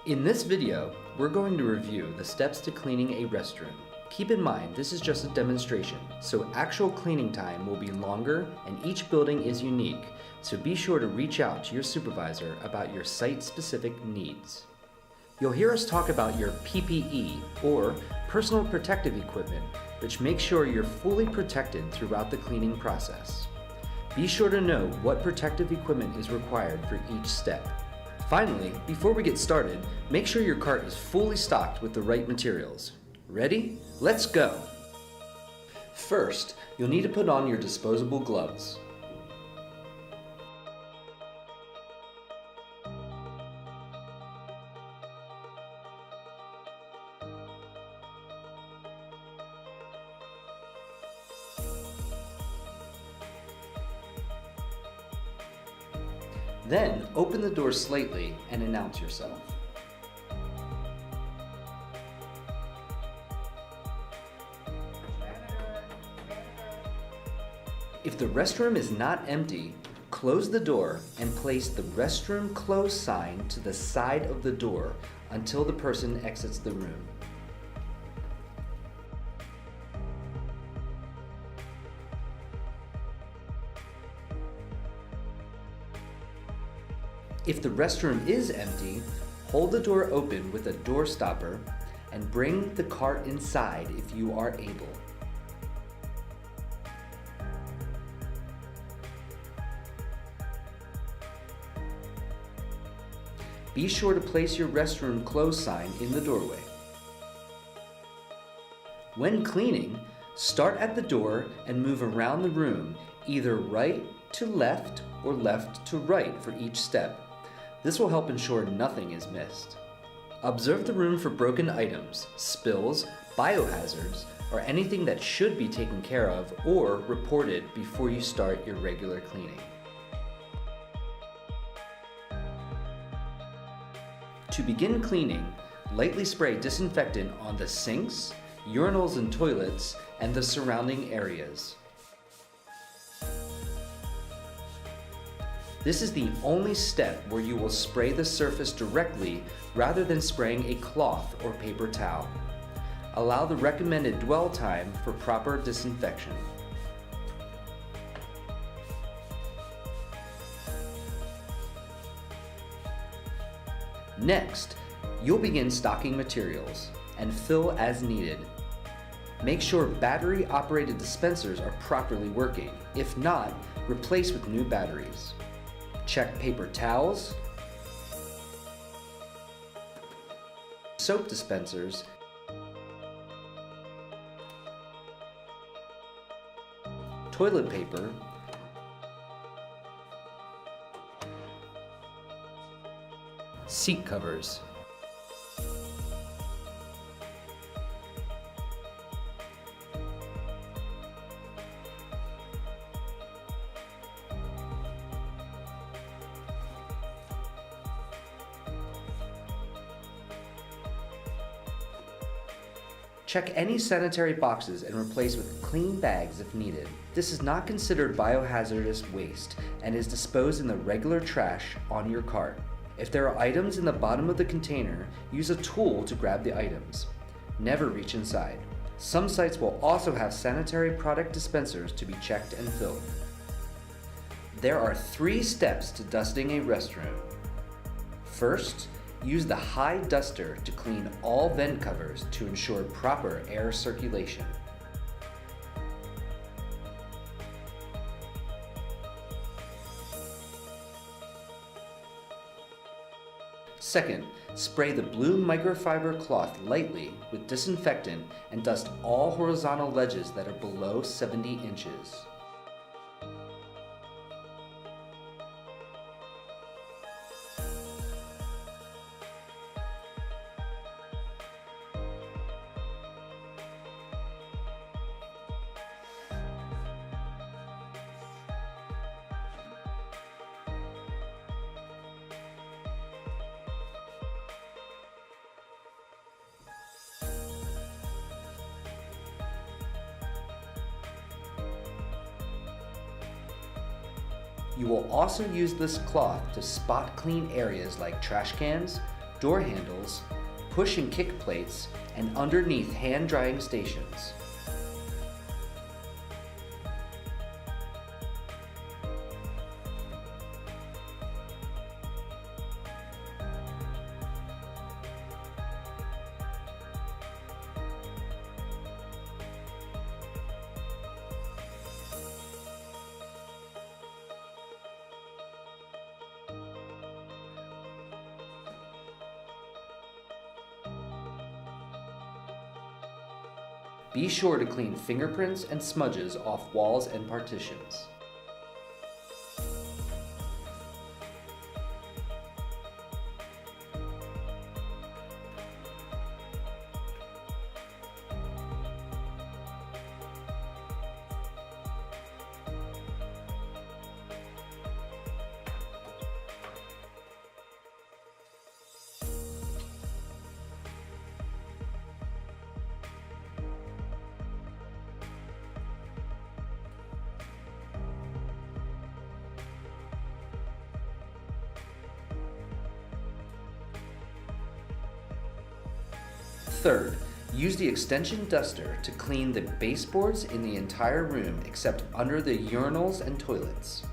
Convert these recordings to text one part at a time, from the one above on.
In this video, we're going to review the steps to cleaning a restroom. Keep in mind, this is just a demonstration, so actual cleaning time will be longer and each building is unique, so be sure to reach out to your supervisor about your site-specific needs. You'll hear us talk about your PPE, or personal protective equipment, which makes sure you're fully protected throughout the cleaning process. Be sure to know what protective equipment is required for each step. Finally, before we get started, make sure your cart is fully stocked with the right materials. Ready? Let's go! First, you'll need to put on your disposable gloves. Then, open the door slightly and announce yourself. If the restroom is not empty, close the door and place the restroom close sign to the side of the door until the person exits the room. If the restroom is empty, hold the door open with a door stopper and bring the cart inside if you are able. Be sure to place your restroom close sign in the doorway. When cleaning, start at the door and move around the room, either right to left or left to right for each step. This will help ensure nothing is missed. Observe the room for broken items, spills, biohazards, or anything that should be taken care of or reported before you start your regular cleaning. To begin cleaning, lightly spray disinfectant on the sinks, urinals and toilets, and the surrounding areas. This is the only step where you will spray the surface directly rather than spraying a cloth or paper towel. Allow the recommended dwell time for proper disinfection. Next, you'll begin stocking materials and fill as needed. Make sure battery-operated dispensers are properly working. If not, replace with new batteries. Check paper towels, soap dispensers, toilet paper, seat covers, check any sanitary boxes and replace with clean bags if needed. This is not considered biohazardous waste and is disposed in the regular trash on your cart. If there are items in the bottom of the container, use a tool to grab the items. Never reach inside. Some sites will also have sanitary product dispensers to be checked and filled. There are 3 steps to dusting a restroom. First, use the high duster to clean all vent covers to ensure proper air circulation. Second, spray the blue microfiber cloth lightly with disinfectant and dust all horizontal ledges that are below 70 inches. You will also use this cloth to spot clean areas like trash cans, door handles, push and kick plates, and underneath hand drying stations. Be sure to clean fingerprints and smudges off walls and partitions. Third, use the extension duster to clean the baseboards in the entire room except under the urinals and toilets.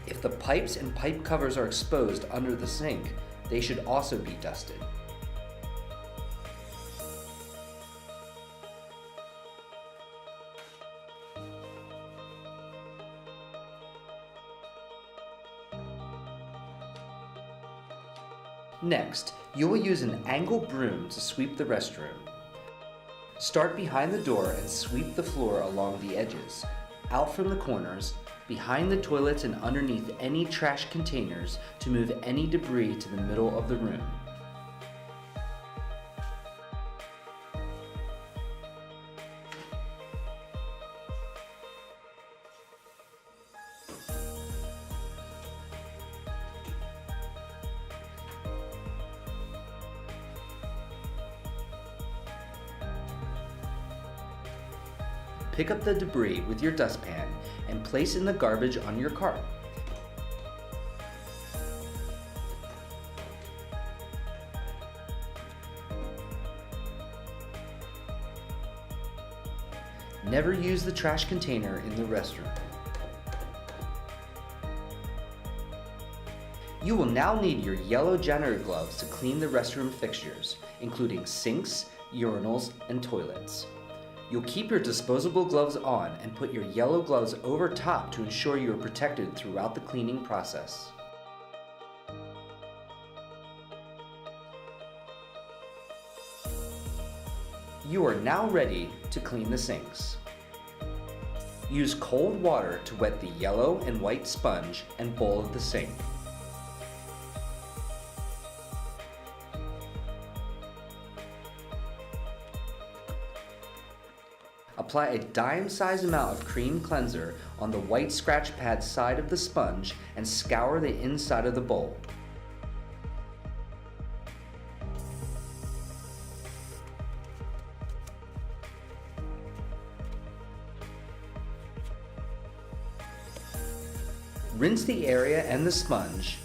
If the pipes and pipe covers are exposed under the sink, they should also be dusted. Next, you will use an angle broom to sweep the restroom. Start behind the door and sweep the floor along the edges, out from the corners, behind the toilets and underneath any trash containers to move any debris to the middle of the room. Pick up the debris with your dustpan and place in the garbage on your cart. Never use the trash container in the restroom. You will now need your yellow janitor gloves to clean the restroom fixtures, including sinks, urinals, and toilets. You'll keep your disposable gloves on and put your yellow gloves over top to ensure you are protected throughout the cleaning process. You are now ready to clean the sinks. Use cold water to wet the yellow and white sponge and bowl of the sink. Apply a dime-sized amount of cream cleanser on the white scratch pad side of the sponge and scour the inside of the bowl. Rinse the area and the sponge,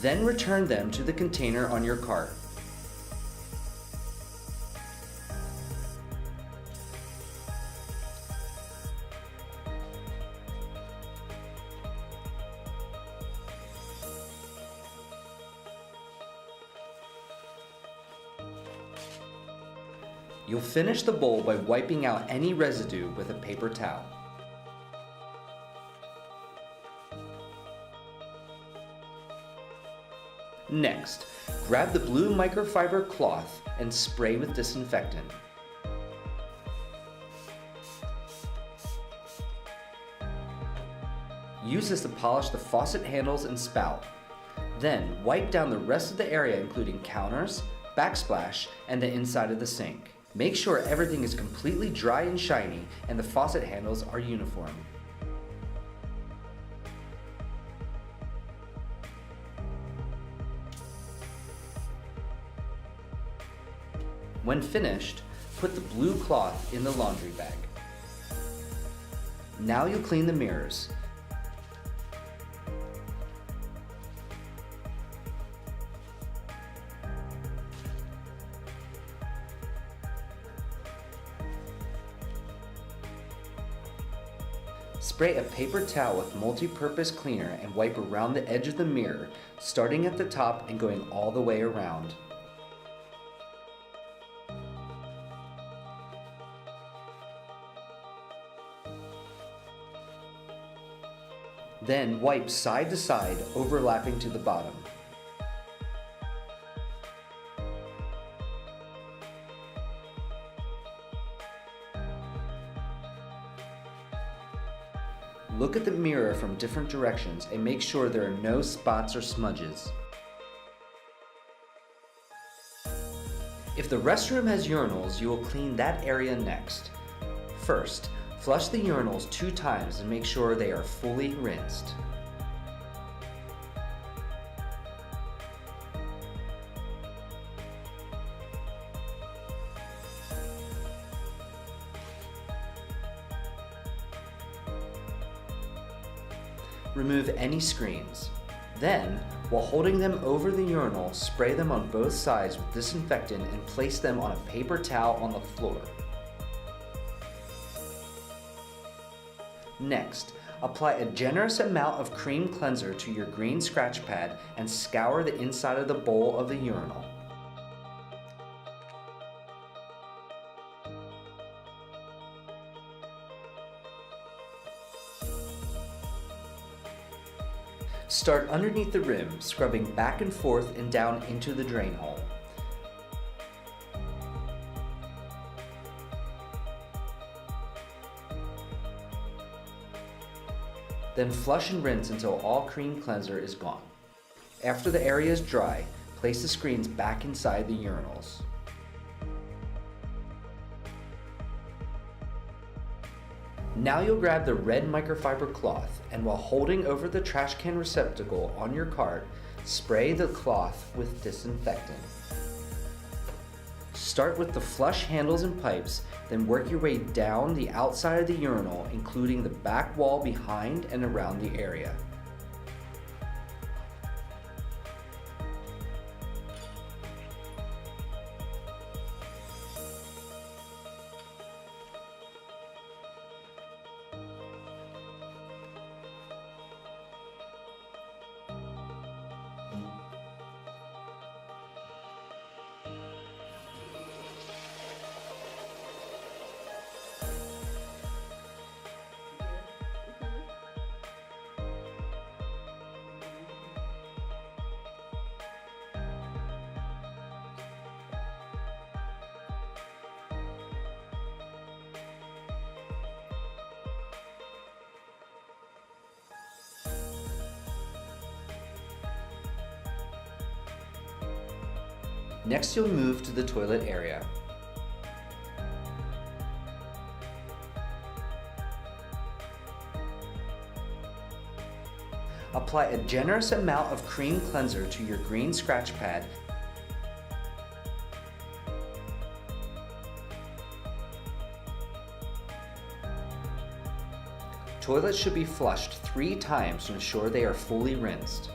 then return them to the container on your cart. You'll finish the bowl by wiping out any residue with a paper towel. Next, grab the blue microfiber cloth and spray with disinfectant. Use this to polish the faucet handles and spout. Then, wipe down the rest of the area including counters, backsplash, and the inside of the sink. Make sure everything is completely dry and shiny and the faucet handles are uniform. When finished, put the blue cloth in the laundry bag. Now you'll clean the mirrors. Spray a paper towel with multi-purpose cleaner and wipe around the edge of the mirror, starting at the top and going all the way around. Then wipe side to side, overlapping to the bottom. Look at the mirror from different directions and make sure there are no spots or smudges. If the restroom has urinals, you will clean that area next. First, flush the urinals 2 times and make sure they are fully rinsed. Remove any screens. Then, while holding them over the urinal, spray them on both sides with disinfectant and place them on a paper towel on the floor. Next, apply a generous amount of cream cleanser to your green scratch pad and scour the inside of the bowl of the urinal. Start underneath the rim, scrubbing back and forth and down into the drain hole. Then flush and rinse until all cream cleanser is gone. After the area is dry, place the screens back inside the urinals. Now you'll grab the red microfiber cloth and while holding over the trash can receptacle on your cart, spray the cloth with disinfectant. Start with the flush handles and pipes, then work your way down the outside of the urinal, including the back wall behind and around the area. Next, you'll move to the toilet area. Apply a generous amount of cream cleanser to your green scratch pad. Toilets should be flushed 3 times to ensure they are fully rinsed.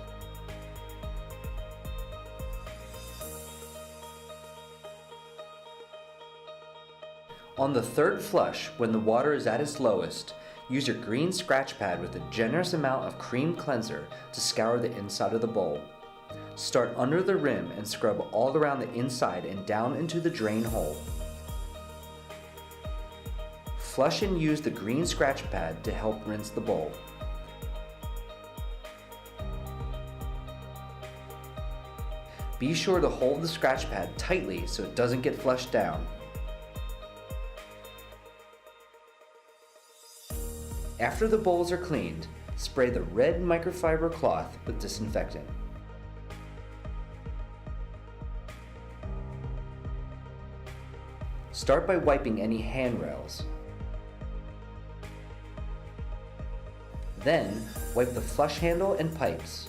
On the 3rd flush, when the water is at its lowest, use your green scratch pad with a generous amount of cream cleanser to scour the inside of the bowl. Start under the rim and scrub all around the inside and down into the drain hole. Flush and use the green scratch pad to help rinse the bowl. Be sure to hold the scratch pad tightly so it doesn't get flushed down. After the bowls are cleaned, spray the red microfiber cloth with disinfectant. Start by wiping any handrails. Then, wipe the flush handle and pipes.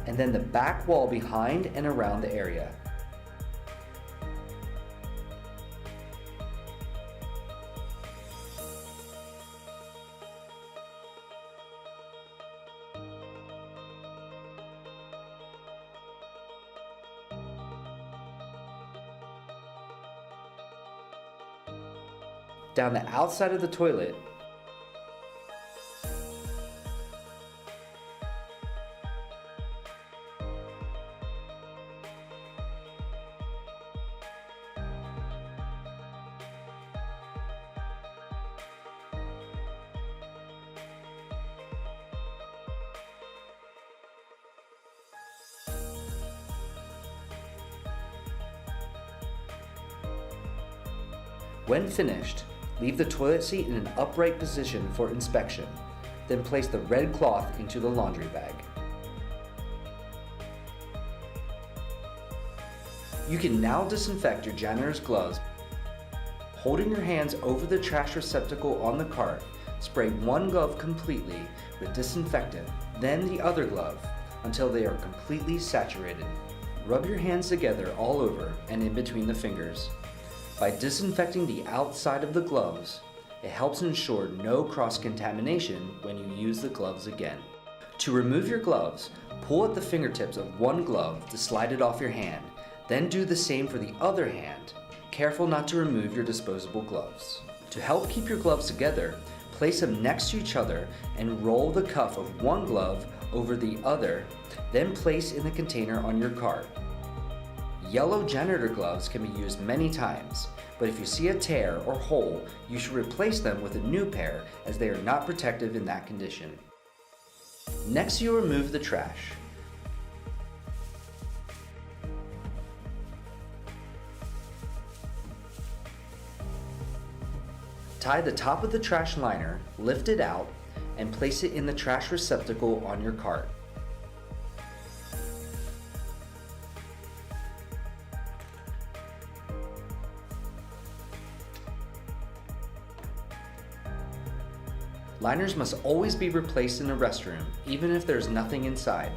And then the back wall behind and around the area. down the outside of the toilet. When finished, leave the toilet seat in an upright position for inspection. Then place the red cloth into the laundry bag. You can now disinfect your janitor's gloves. Holding your hands over the trash receptacle on the cart, spray one glove completely with disinfectant, then the other glove until they are completely saturated. Rub your hands together all over and in between the fingers. By disinfecting the outside of the gloves, it helps ensure no cross-contamination when you use the gloves again. To remove your gloves, pull at the fingertips of one glove to slide it off your hand, then do the same for the other hand. Careful not to remove your disposable gloves. To help keep your gloves together, place them next to each other and roll the cuff of one glove over the other, then place in the container on your cart. Yellow janitor gloves can be used many times, but if you see a tear or hole, you should replace them with a new pair as they are not protective in that condition. Next, you remove the trash. Tie the top of the trash liner, lift it out, and place it in the trash receptacle on your cart. Liners must always be replaced in a restroom, even if there's nothing inside.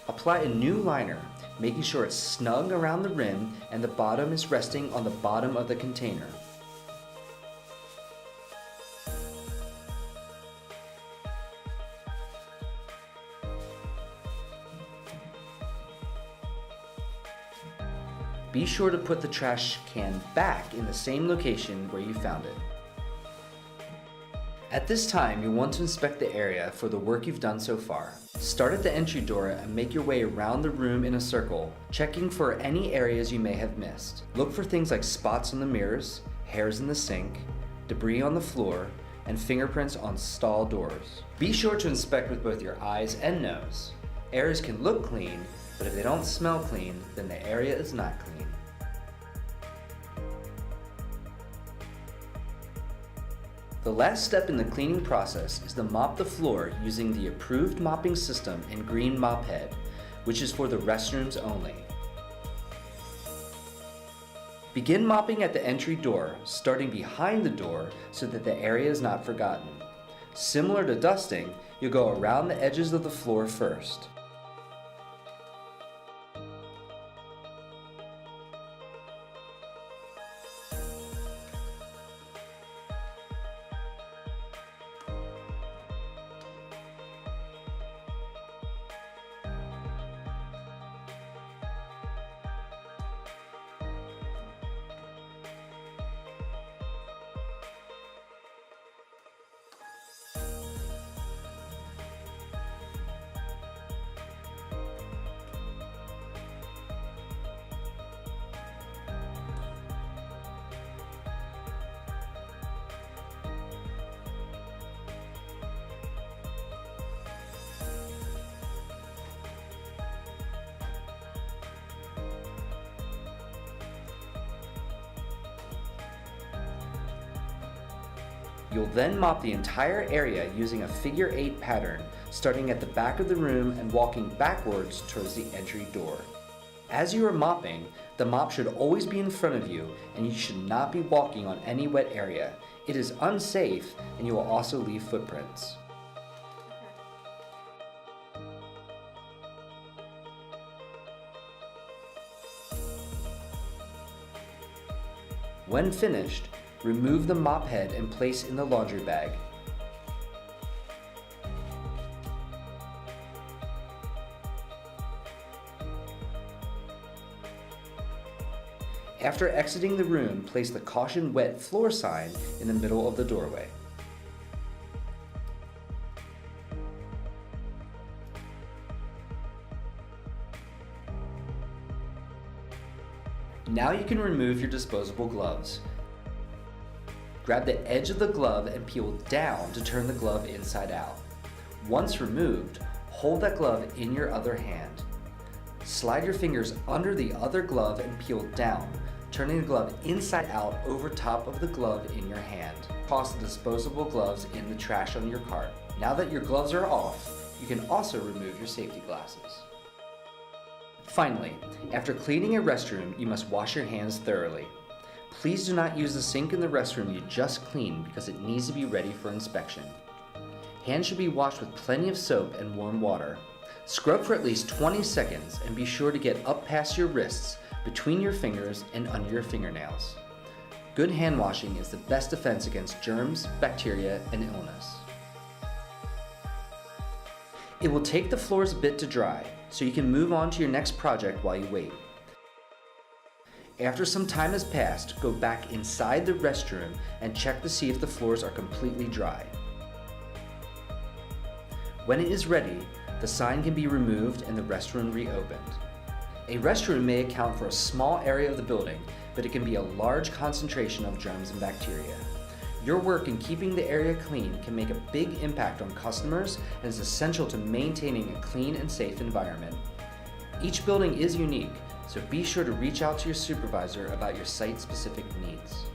Apply a new liner, making sure it's snug around the rim and the bottom is resting on the bottom of the container. Be sure to put the trash can back in the same location where you found it. At this time, you'll want to inspect the area for the work you've done so far. Start at the entry door and make your way around the room in a circle, checking for any areas you may have missed. Look for things like spots on the mirrors, hairs in the sink, debris on the floor, and fingerprints on stall doors. Be sure to inspect with both your eyes and nose. Areas can look clean, but if they don't smell clean, then the area is not clean. The last step in the cleaning process is to mop the floor using the approved mopping system in green mop head, which is for the restrooms only. Begin mopping at the entry door, starting behind the door so that the area is not forgotten. Similar to dusting, you'll go around the edges of the floor first. You'll then mop the entire area using a figure 8 pattern, starting at the back of the room and walking backwards towards the entry door. As you are mopping, the mop should always be in front of you and you should not be walking on any wet area. It is unsafe and you will also leave footprints. When finished, remove the mop head and place in the laundry bag. After exiting the room, place the "Caution Wet Floor" sign in the middle of the doorway. Now you can remove your disposable gloves. Grab the edge of the glove and peel down to turn the glove inside out. Once removed, hold that glove in your other hand. Slide your fingers under the other glove and peel down, turning the glove inside out over top of the glove in your hand. Toss the disposable gloves in the trash on your cart. Now that your gloves are off, you can also remove your safety glasses. Finally, after cleaning a restroom, you must wash your hands thoroughly. Please do not use the sink in the restroom you just cleaned because it needs to be ready for inspection. Hands should be washed with plenty of soap and warm water. Scrub for at least 20 seconds and be sure to get up past your wrists, between your fingers, and under your fingernails. Good hand washing is the best defense against germs, bacteria, and illness. It will take the floors a bit to dry, so you can move on to your next project while you wait. After some time has passed, go back inside the restroom and check to see if the floors are completely dry. When it is ready, the sign can be removed and the restroom reopened. A restroom may account for a small area of the building, but it can be a large concentration of germs and bacteria. Your work in keeping the area clean can make a big impact on customers and is essential to maintaining a clean and safe environment. Each building is unique, so be sure to reach out to your supervisor about your site-specific needs.